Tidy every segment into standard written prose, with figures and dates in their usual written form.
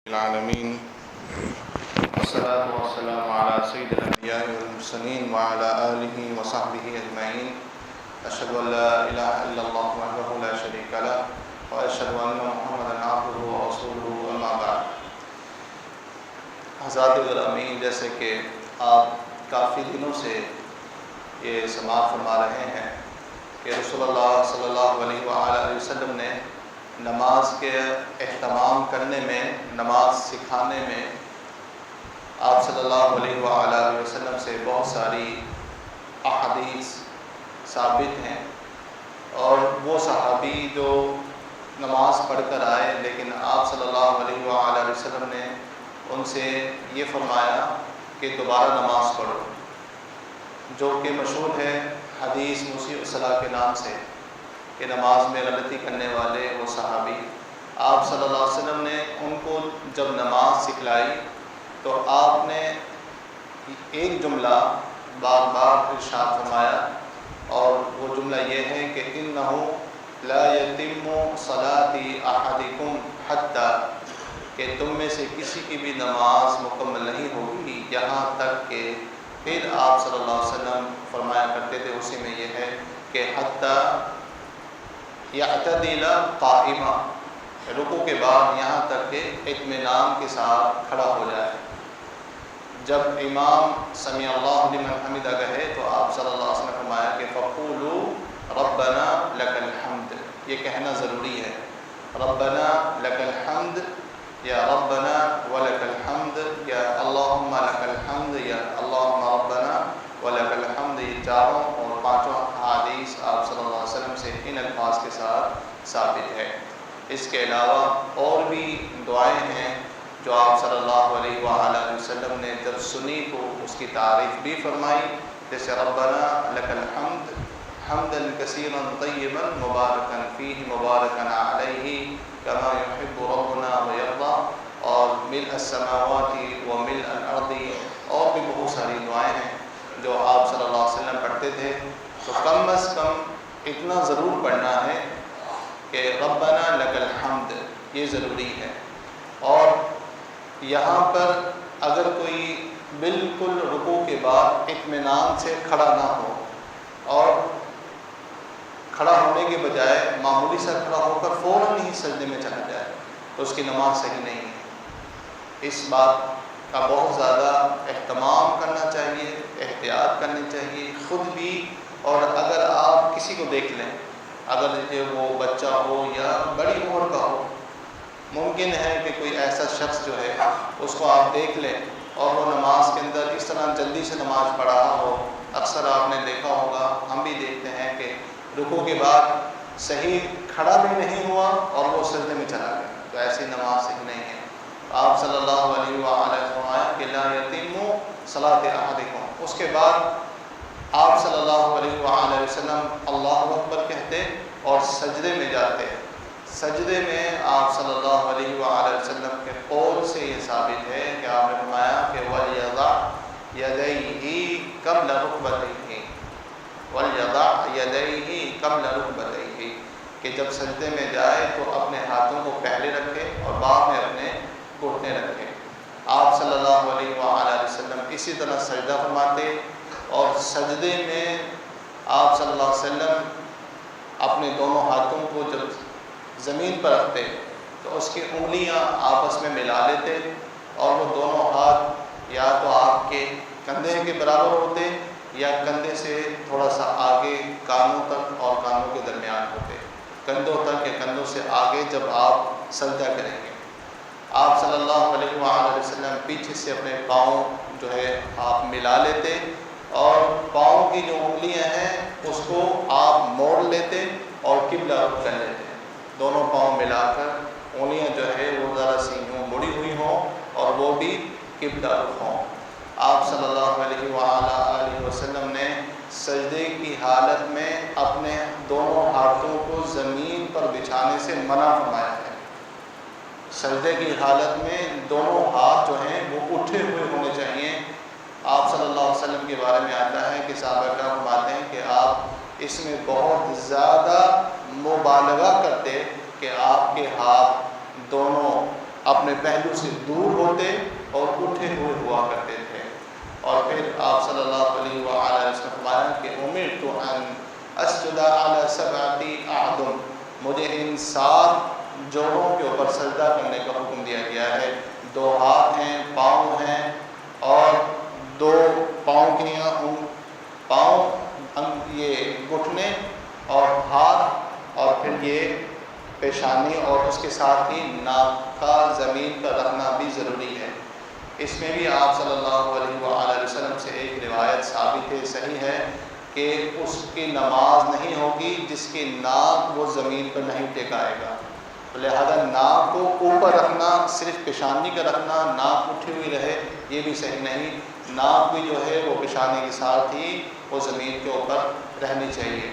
العالمين والصلاة والسلام على سيد الأنبياء والمرسلين وعلى آله وصحبه أجمعين أشهد أن لا إله إلا الله وحده لا شريك له وأشهد أن محمدا عبده ورسوله أما بعد. حضرات گرامی، جیسے کہ آپ کافی دنوں سے یہ سماعت فرما رہے ہیں کہ رسول اللہ صلی اللہ علیہ وآلہ وسلم نے نماز کے اہتمام کرنے میں، نماز سکھانے میں آپ صلی اللہ علیہ وآلہ وسلم سے بہت ساری احادیث ثابت ہیں، اور وہ صحابی جو نماز پڑھ کر آئے لیکن آپ صلی اللہ علیہ وآلہ وسلم نے ان سے یہ فرمایا کہ دوبارہ نماز پڑھو، جو کہ مشہور ہے حدیث مسیء الصلاۃ کے نام سے، کہ نماز میں غلطی کرنے والے وہ صحابی، آپ صلی اللہ علیہ وسلم نے ان کو جب نماز سکھلائی تو آپ نے ایک جملہ بار بار ارشاد فرمایا، اور وہ جملہ یہ ہے کہ اِنَّهُ لَا يَتِمُّ صَلَاةِ أَحَدِكُمْ حَتَّى، کہ تم میں سے کسی کی بھی نماز مکمل نہیں ہوگی یہاں تک کہ، پھر آپ صلی اللہ علیہ وسلم فرمایا کرتے تھے اسی میں یہ ہے کہ حتیٰ یعتدل قائما، رکوع کے بعد یہاں تک کہ اطمینان کے ساتھ کھڑا ہو جائے۔ جب امام سمیع اللہ لمن حمدہ کہے تو آپ صلی اللہ علیہ وسلم نے فرمایا کہ فقولوا ربنا لک الحمد، یہ کہنا ضروری ہے، ربنا لک الحمد، یا ربنا ولک الحمد، یا اللہم لک الحمد، یا اللہم ربنا ولک الحمد، یہ چاروں اور پانچوں احادیث آپ صلی اللہ علیہ وسلم سے ان الفاظ کے ساتھ ثابت ہے۔ اس کے علاوہ اور بھی دعائیں ہیں جو آپ صلی اللہ علیہ وآلہ وسلم نے جب سنی تو اس کی تعریف بھی فرمائی، جیسے ربنا لک الحمد حمدا کثیرا طیبا مبارکا فیہ مبارکا علیہ کما یحب ربنا ویرضی، اور ملء السماوات وملء الارض، اور بھی بہت ساری دعائیں ہیں جو آپ صلی اللہ علیہ وسلم پڑھتے تھے۔ تو کم از کم اتنا ضرور پڑھنا ہے کہ ربنا لک الحمد، یہ ضروری ہے۔ اور یہاں پر اگر کوئی بالکل رکوع کے بعد اطمینان سے کھڑا نہ ہو، اور کھڑا ہونے کے بجائے معمولی سا کھڑا ہو کر فوراً ہی سجدے میں چلا جائے تو اس کی نماز صحیح نہیں ہے۔ اس بات کا بہت زیادہ اہتمام کرنا چاہیے، احتیاط کرنی چاہیے خود بھی، اور اگر آپ کسی کو دیکھ لیں، اگر وہ بچہ ہو یا بڑی عمر کا ہو، ممکن ہے کہ کوئی ایسا شخص جو ہے اس کو آپ دیکھ لیں اور وہ نماز کے اندر اس طرح جلدی سے نماز پڑھ رہا ہو۔ اکثر آپ نے دیکھا ہوگا، ہم بھی دیکھتے ہیں کہ رکوع کے بعد صحیح کھڑا بھی نہیں ہوا اور وہ سجدے میں چلا گیا، تو ایسی نماز صحیح نہیں ہے۔ آپ صلی اللہ علیہ وآلہ فرمایا کہ لا یتم صلاۃ احدکم، اس کے بعد آپ صلی اللہ علیہ وآلہ وسلم اللہ اکبر کہتے اور سجدے میں جاتے۔ سجدے میں آپ صلی اللہ علیہ وآلہ وسلم کے قول سے یہ ثابت ہے کہ آپ نے فرمایا کہ وَلْيَضَعْ يَدَيْهِ قَبْلَ رُكْبَتَيْهِ، وَلْيَضَعْ يَدَيْهِ قَبْلَ رُكْبَتَيْهِ، کہ جب سجدے میں جائے تو اپنے ہاتھوں کو پہلے رکھے اور بعد میں اپنے گھٹنے رکھے۔ آپ صلی اللہ علیہ وآلہ وسلم اسی طرح سجدہ فرماتے، اور سجدے میں آپ صلی اللہ علیہ وسلم اپنے دونوں ہاتھوں کو جب زمین پر رکھتے تو اس کی انگلیاں آپس میں ملا لیتے، اور وہ دونوں ہاتھ یا تو آپ کے کندھے کے برابر ہوتے یا کندھے سے تھوڑا سا آگے کانوں تک اور کانوں کے درمیان ہوتے، کندھوں تک یا کندھوں سے آگے جب آپ سجدہ کریں گے۔ آپ صلی اللہ علیہ وآلہ وسلم پیچھے سے اپنے پاؤں جو ہے آپ ملا لیتے، اور پاؤں کی جو انگلیاں ہیں اس کو آپ موڑ لیتے اور قبلہ رخ کر لیتے، دونوں پاؤں ملا کر انگلیاں جو ہے وہ ذرا سی یوں مڑی ہوئی ہوں اور وہ بھی قبلہ رخ ہوں۔ آپ صلی اللہ علیہ وآلہ وسلم نے سجدے کی حالت میں اپنے دونوں ہاتھوں کو زمین پر بچھانے سے منع فرمایا ہے۔ سجدے کی حالت میں دونوں ہاتھ جو ہیں وہ اٹھے ہوئے ہونے چاہیے۔ آپ صلی اللہ علیہ وسلم کے بارے میں آتا ہے کہ صحابہ کرام فرماتے ہیں کہ آپ اس میں بہت زیادہ مبالغہ کرتے کہ آپ کے ہاتھ دونوں اپنے پہلو سے دور ہوتے اور اٹھے ہوئے ہوا کرتے تھے۔ اور پھر آپ صلی اللہ علیہ وآلہ وسلم فرمایا کہ امرت ان اسجد علی 7 اعظم، مجھے ان 7 جوڑوں کے اوپر سجدہ کرنے کا حکم دیا گیا ہے۔ 2 ہاتھ ہیں، پاؤں ہیں، اور 2 پاؤں کی پاؤں یہ گھٹنے اور ہاتھ، اور پھر یہ پیشانی، اور اس کے ساتھ ہی ناک کا زمین پر رکھنا بھی ضروری ہے۔ اس میں بھی آپ صلی اللہ علیہ وآلہ وسلم سے ایک روایت ثابت ہے، صحیح ہے، کہ اس کی نماز نہیں ہوگی جس کی ناک وہ زمین پر نہیں ٹکائے گا۔ لہذا ناک کو اوپر رکھنا، صرف پیشانی کا رکھنا، ناک اٹھی ہوئی رہے، یہ بھی صحیح نہیں۔ ناک بھی جو ہے وہ پیشانی کے ساتھ ہی وہ زمین کے اوپر رہنی چاہیے۔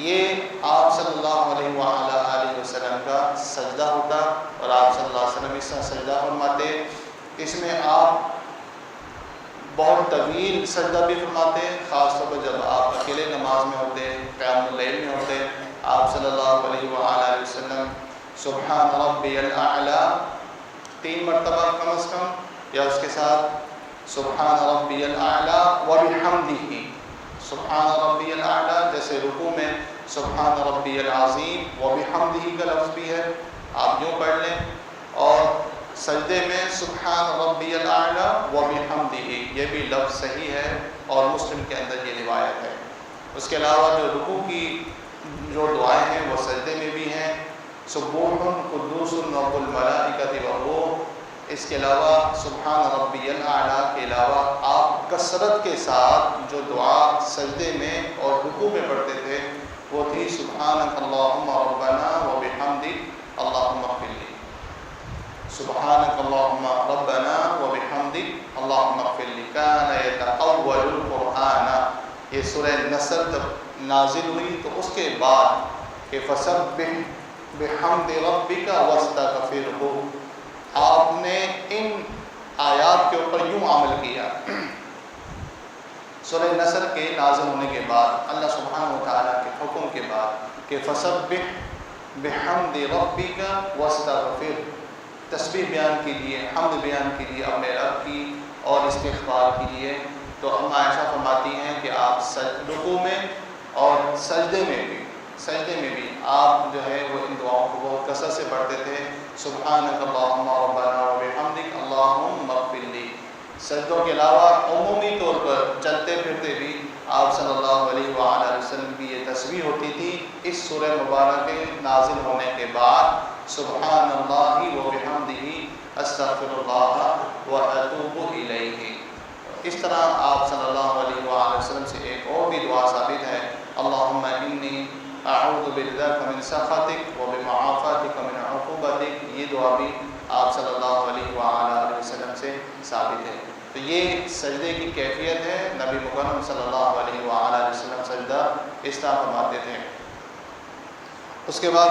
یہ آپ صلی اللہ علیہ وآلہ وسلم کا سجدہ ہوتا، اور آپ صلی اللہ علیہ وسلم اس طرح سجدہ فرماتے۔ اس میں آپ بہت طویل سجدہ بھی فرماتے ہیں، خاص طور پر جب آپ اکیلے نماز میں ہوتے، قیام اللیل میں ہوتے۔ آپ صلی اللہ علیہ وآلہ وسلم سبحان ربی الاعلی 3 مرتبہ کم از کم، یا اس کے ساتھ سبحان ربی الاعلی وبحمدہ، سبحان ربی الاعلی، جیسے رکوع میں سبحان ربی العظیم وبحمدہ کا لفظ بھی ہے، آپ یوں پڑھ لیں، اور سجدے میں سبحان ربی الاعلی وبحمدہ، یہ بھی لفظ صحیح ہے اور مسلم کے اندر یہ روایت ہے۔ اس کے علاوہ جو رکوع کی جو دعائیں ہیں وہ سجدے میں بھی ہیں، سبوح قدوس رب الملائکۃ والروح۔ اس کے علاوہ سبحان ربی الاعلی کے علاوہ آپ کثرت کے ساتھ جو دعا سجدے میں اور رکوع میں پڑھتے تھے وہ تھی سبحانک اللہم ربنا وبحمدک اللہم اغفر لی، سبحانک اللہم ربنا وبحمدک اللہم اغفر لی۔ کان یتأول القرآن، یہ سورہ نصر جب نازل ہوئی تو اس کے بعد کہ فسبح بحمد ربک واستغفرہ، آپ نے ان آیات کے اوپر یوں عمل کیا۔ سورہ نصر کے نازل ہونے کے بعد اللہ سبحانہ و تعالیٰ کے حکم کے بعد کہ فسبح بحمد ربک واستغفر، تسبیح بیان کیجیے، حمد بیان کیجیے اپنے رب کی اور استغفار کیجیے۔ تو ام عائشہ فرماتی ہیں کہ آپ رکوع میں اور سجدے میں بھی آپ جو ہے وہ ان دعاؤں کو بہت کثرت سے پڑھتے تھے، سبحانک اللہم ربنا وبحمدک اللہم اغفر لی۔ سجدوں کے علاوہ عمومی طور پر چلتے پھرتے بھی آپ صلی اللہ علیہ وآلہ وسلم کی یہ تسبیح ہوتی تھی اس سورہ مبارک نازل ہونے کے بعد، سبحان اللہ وبحمدہ استغفر اللہ واتوب الیہ۔ اس طرح آپ صلی اللہ علیہ وآلہ وسلم سے ایک اور بھی دعا ثابت ہے، اللہم انی اعوذ برضاک من سخطک وبمعافاتک من عقوبتک، یہ دعا بھی آپ صلی اللہ علیہ وآلہ وسلم سے ثابت ہے۔ تو یہ سجدے کی کیفیت ہے، نبی مکرم صلی اللہ علیہ وآلہ وسلم سجدہ اس طرح فرماتے تھے۔ اس کے بعد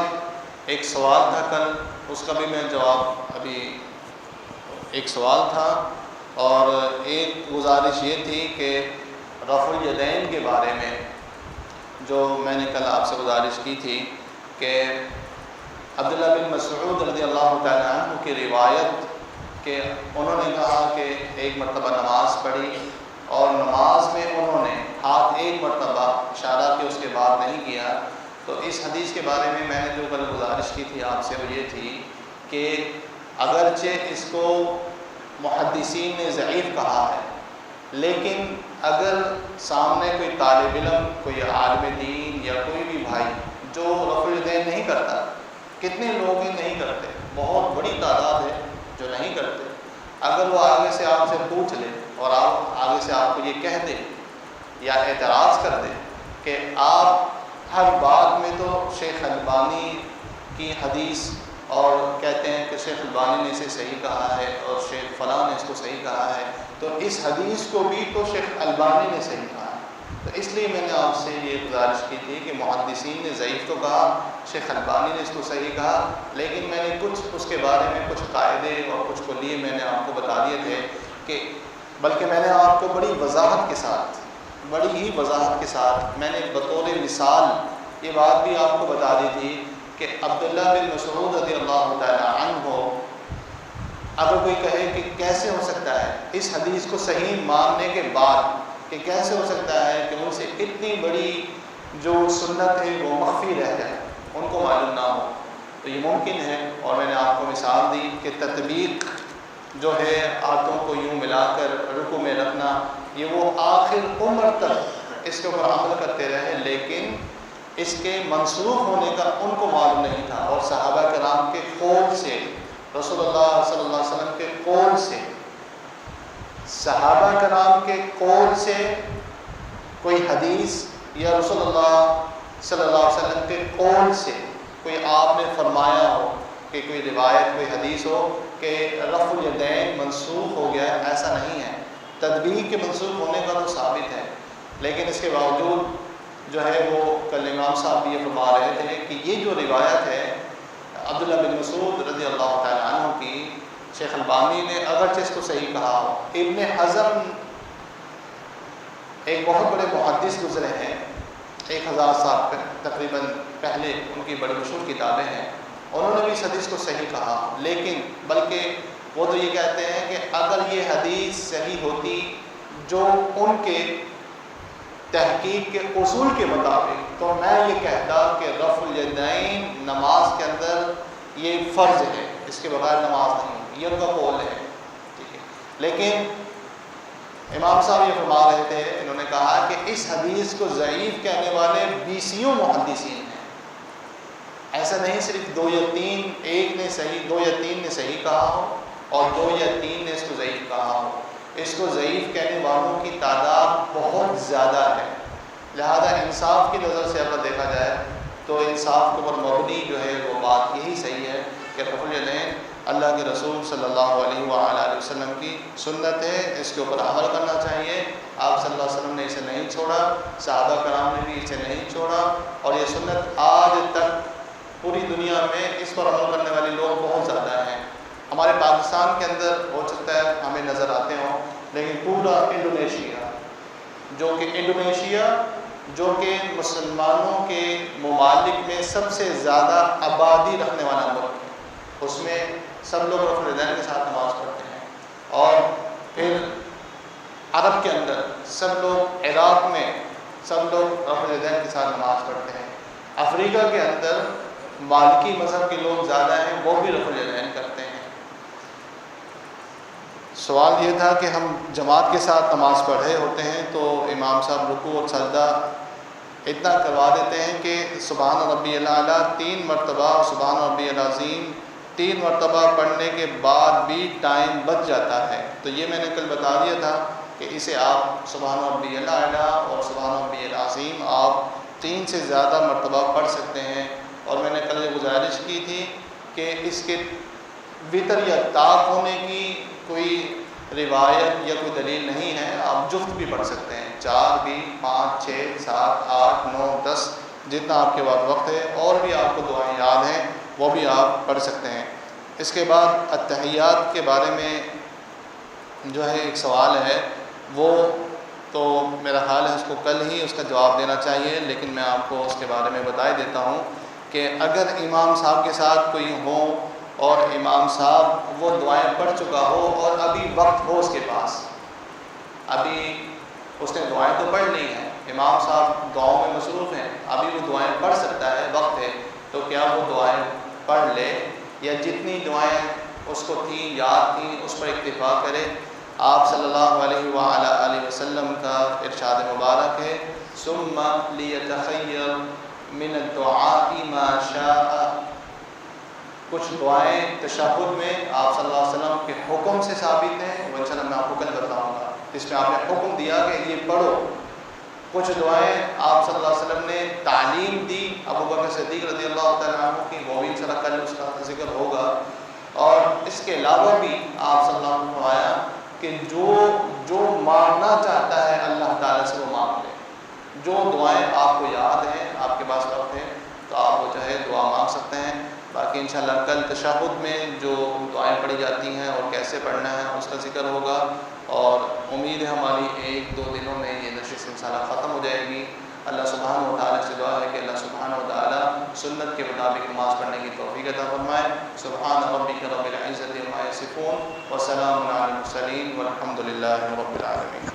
ایک سوال تھا کل، اس کا بھی میں جواب، ابھی ایک سوال تھا اور ایک گزارش یہ تھی کہ رفع الیدین کے بارے میں جو میں نے کل آپ سے گزارش کی تھی کہ عبداللہ بن مسعود رضی اللہ تعالیٰ عنہ کی روایت کہ انہوں نے کہا کہ ایک مرتبہ نماز پڑھی اور نماز میں انہوں نے ہاتھ ایک مرتبہ اشارہ کہ اس کے بعد نہیں کیا۔ تو اس حدیث کے بارے میں نے جو کل گزارش کی تھی آپ سے وہ یہ تھی کہ اگرچہ اس کو محدثین نے ضعیف کہا ہے، لیکن اگر سامنے کوئی طالب علم، کوئی عالم دین یا کوئی بھی بھائی جو رفع الیدین نہیں کرتا، کتنے لوگ ہی نہیں کرتے، بہت بڑی تعداد ہے جو نہیں کرتے، اگر وہ آگے سے آپ سے پوچھ لے اور آپ آگے سے آپ کو یہ کہہ دے یا اعتراض کر دے کہ آپ ہر بات میں تو شیخ البانی کی حدیث اور کہتے ہیں کہ شیخ البانی نے اسے صحیح کہا ہے اور شیخ فلاں نے اس کو صحیح کہا ہے، تو اس حدیث کو بھی تو شیخ البانی نے صحیح کہا ہے۔ تو اس لیے میں نے آپ سے یہ گزارش کی تھی کہ محدثین نے ضعیف تو کہا، شیخ البانی نے اس کو صحیح کہا، لیکن میں نے کچھ اس کے بارے میں کچھ قاعدے اور کچھ کلیے میں نے آپ کو بتا دیے تھے کہ بلکہ میں نے آپ کو بڑی وضاحت کے ساتھ، بڑی ہی وضاحت کے ساتھ میں نے بطور مثال یہ بات بھی آپ کو بتا دی تھی کہ عبداللہ بن مسعود رضی اللہ تعالیٰ عنہ اگر کوئی کہے کہ کیسے ہو سکتا ہے اس حدیث کو صحیح ماننے کے بعد کہ کیسے ہو سکتا ہے کہ ان سے اتنی بڑی جو سنت ہے وہ مخفی رہ جائے، ان کو معلوم نہ ہو، تو یہ ممکن ہے۔ اور میں نے آپ کو مثال دی کہ تطبیق جو ہے ہاتھوں کو یوں ملا کر رکوع میں رکھنا، یہ وہ آخر عمر تک اس کے اوپر عمل کرتے رہے، لیکن اس کے منسوخ ہونے کا ان کو معلوم نہیں تھا۔ اور صحابہ کرام کے قول سے، رسول اللہ صلی اللہ علیہ وسلم کے قول سے، صحابہ کرام کے قول سے کوئی حدیث یا رسول اللہ صلی اللہ علیہ وسلم کے قول سے کوئی آپ نے فرمایا ہو کہ کوئی روایت کوئی حدیث ہو کہ رفع الیدین منسوخ ہو گیا ہے، ایسا نہیں ہے۔ تطبیق کے منسوخ ہونے کا تو ثابت ہے، لیکن اس کے باوجود جو ہے وہ کل امام صاحب بھی یہ فرما رہے تھے کہ یہ جو روایت ہے عبداللہ بن مسعود رضی اللہ تعالیٰ عنہ کی، شیخ البانی نے اگرچہ اس کو صحیح کہا ہو، ابن حزم ایک بہت بڑے محدث گزرے ہیں، 1000 سال تقریباً پہلے، ان کی بڑی مشہور کتابیں ہیں، انہوں نے بھی اس حدیث کو صحیح کہا، لیکن بلکہ وہ تو یہ کہتے ہیں کہ اگر یہ حدیث صحیح ہوتی جو ان کے تحقیق کے اصول کے مطابق، تو میں یہ کہتا کہ رفع الیدین نماز کے اندر یہ فرض ہے، اس کے بغیر نماز نہیں ہوتی، یہ ان کا قول ہے، ٹھیک ہے۔ لیکن امام صاحب یہ فرما رہے تھے، انہوں نے کہا کہ اس حدیث کو ضعیف کہنے والے 20 محدثین ہیں، ایسا نہیں صرف 2 یا 3، ایک نے صحیح، 2 یا 3 نے صحیح کہا ہو اور 2 یا 3 نے اس کو ضعیف کہا ہو، اس کو ضعیف کہنے والوں کی تعداد بہت زیادہ ہے۔ لہذا انصاف کی نظر سے اگر دیکھا جائے تو انصاف کے اوپر مبنی جو ہے وہ بات یہی صحیح ہے کہ رفع الیدین اللہ کے رسول صلی اللہ علیہ وآلہ وسلم کی سنت ہے، اس کے اوپر عمل کرنا چاہیے۔ آپ صلی اللہ علیہ وسلم نے اسے نہیں چھوڑا، صحابہ کرام نے بھی اسے نہیں چھوڑا، اور یہ سنت آج تک پوری دنیا میں اس پر عمل کرنے والے لوگ بہت زیادہ ہیں۔ ہمارے پاکستان کے اندر ہو سکتا ہے ہمیں نظر آتے ہوں، لیکن پورا انڈونیشیا جو کہ مسلمانوں کے ممالک میں سب سے زیادہ آبادی رکھنے والا ملک ہے، اس میں سب لوگ رفع الیدین کے ساتھ نماز پڑھتے ہیں۔ اور پھر عرب کے اندر سب لوگ، عراق میں سب لوگ رفع الیدین کے ساتھ نماز پڑھتے ہیں۔ افریقہ کے اندر مالکی مذہب کے لوگ زیادہ ہیں، وہ بھی رفع الیدین کرتے ہیں۔ سوال یہ تھا کہ ہم جماعت کے ساتھ نماز پڑھ رہے ہوتے ہیں تو امام صاحب رکوع اور سجدہ اتنا کروا دیتے ہیں کہ سبحان ربی الاعلیٰ 3 مرتبہ، سبحان ربی العظیم 3 مرتبہ پڑھنے کے بعد بھی ٹائم بچ جاتا ہے۔ تو یہ میں نے کل بتا دیا تھا کہ اسے آپ سبحان ربی الاعلیٰ اور سبحان ربی العظیم آپ 3 سے زیادہ مرتبہ پڑھ سکتے ہیں۔ اور میں نے کل یہ گزارش کی تھی کہ اس کے وتر یا طاق ہونے کی کوئی روایت یا کوئی دلیل نہیں ہے، آپ جفت بھی پڑھ سکتے ہیں، 4 بھی، 5، 6، 7، 8، 9، 10، جتنا آپ کے پاس وقت ہے۔ اور بھی آپ کو دعائیں یاد ہیں وہ بھی آپ پڑھ سکتے ہیں۔ اس کے بعد التحیات کے بارے میں جو ہے ایک سوال ہے، وہ تو میرا خیال ہے اس کو کل ہی اس کا جواب دینا چاہیے، لیکن میں آپ کو اس کے بارے میں بتا دیتا ہوں کہ اگر امام صاحب کے ساتھ کوئی ہو اور امام صاحب وہ دعائیں پڑھ چکا ہو اور ابھی وقت ہو اس کے پاس، ابھی اس نے دعائیں تو پڑھ لی ہیں، امام صاحب دعاؤں میں مصروف ہیں، ابھی وہ دعائیں پڑھ سکتا ہے، وقت ہے، تو کیا وہ دعائیں پڑھ لے یا جتنی دعائیں اس کو تھیں، یاد تھیں، اس پر اکتفا کرے؟ آپ صلی اللہ علیہ وآلہ وسلم کا ارشاد مبارک ہے ثم لیتخیر من الدعاء ما شاء۔ کچھ دعائیں تشہد میں آپ صلی اللہ علیہ وسلم کے حکم سے ثابت ہیں، وہ انشاءاللہ میں آپ کو کل بتاؤں گا، جس میں آپ نے حکم دیا کہ یہ پڑھو۔ کچھ دعائیں آپ صلی اللہ علیہ وسلم نے تعلیم دی ابو بکر صدیق رضی اللہ تعالیٰ عنہ کی، وہ بھی انشاءاللہ کل اس کا ذکر ہوگا۔ اور اس کے علاوہ بھی آپ صلی اللہ علیہ وسلم نے فرمایا کہ جو مانگنا چاہتا ہے اللہ تعالیٰ سے وہ مانگ لے۔ جو دعائیں آپ کو یاد ہیں، آپ کے پاس وقت ہے تو آپ وہ جو ہے دعا مانگ سکتے ہیں۔ باقی انشاءاللہ کل تشہد میں جو دعائیں پڑھی جاتی ہیں اور کیسے پڑھنا ہے اس کا ذکر ہوگا، اور امید ہے ہماری 1-2 دنوں میں یہ نشست انشاءاللہ ختم ہو جائے گی۔ اللہ سبحانہ و تعالیٰ سے دعا ہے کہ اللہ سبحانہ و تعالیٰ سنت کے مطابق نماز پڑھنے کی توفیق عطا فرمائے۔ سبحان ربک رب العزت عما یصفون وسلام علی المرسلین والحمد للہ رب العالمین۔